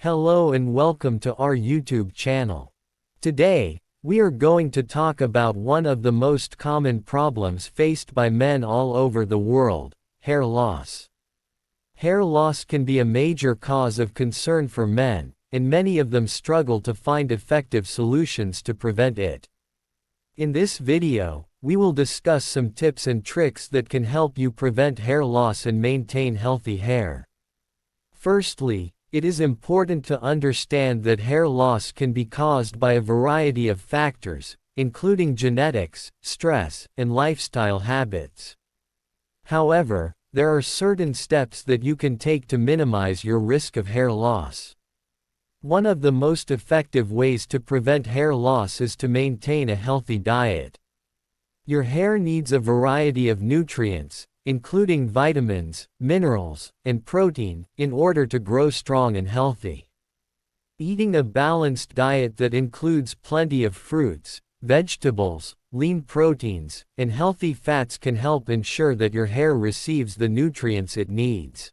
Hello and welcome to our YouTube channel. Today, we are going to talk about one of the most common problems faced by men all over the world: hair loss. Hair loss can be a major cause of concern for men, and many of them struggle to find effective solutions to prevent it. In this video, we will discuss some tips and tricks that can help you prevent hair loss and maintain healthy hair. Firstly, it is important to understand that hair loss can be caused by a variety of factors, including genetics, stress, and lifestyle habits. However, there are certain steps that you can take to minimize your risk of hair loss. One of the most effective ways to prevent hair loss is to maintain a healthy diet. Your hair needs a variety of nutrients, including vitamins, minerals, and protein, in order to grow strong and healthy. Eating a balanced diet that includes plenty of fruits, vegetables, lean proteins, and healthy fats can help ensure that your hair receives the nutrients it needs.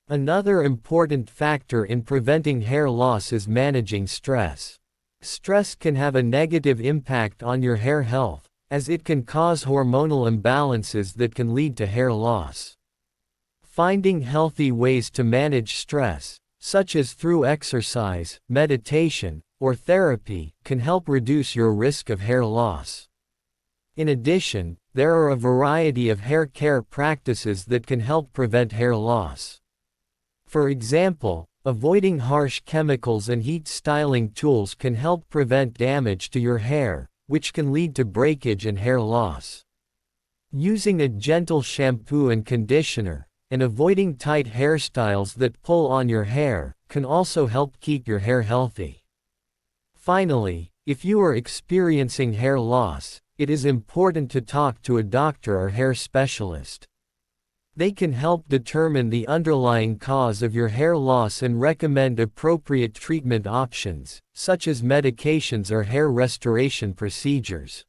Another important factor in preventing hair loss is managing stress. Stress can have a negative impact on your hair health, as it can cause hormonal imbalances that can lead to hair loss. Finding healthy ways to manage stress, such as through exercise, meditation, or therapy, can help reduce your risk of hair loss. In addition, there are a variety of hair care practices that can help prevent hair loss. For example, avoiding harsh chemicals and heat styling tools can help prevent damage to your hair, which can lead to breakage and hair loss. Using a gentle shampoo and conditioner, and avoiding tight hairstyles that pull on your hair, can also help keep your hair healthy. Finally, if you are experiencing hair loss, it is important to talk to a doctor or hair specialist. They can help determine the underlying cause of your hair loss and recommend appropriate treatment options, such as medications or hair restoration procedures.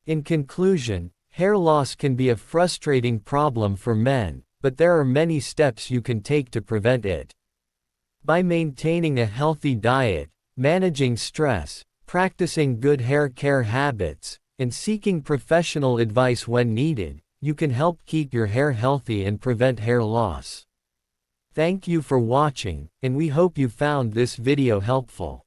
In conclusion, hair loss can be a frustrating problem for men, but there are many steps you can take to prevent it. By maintaining a healthy diet, managing stress, practicing good hair care habits, and seeking professional advice when needed, you can help keep your hair healthy and prevent hair loss. Thank you for watching, and we hope you found this video helpful.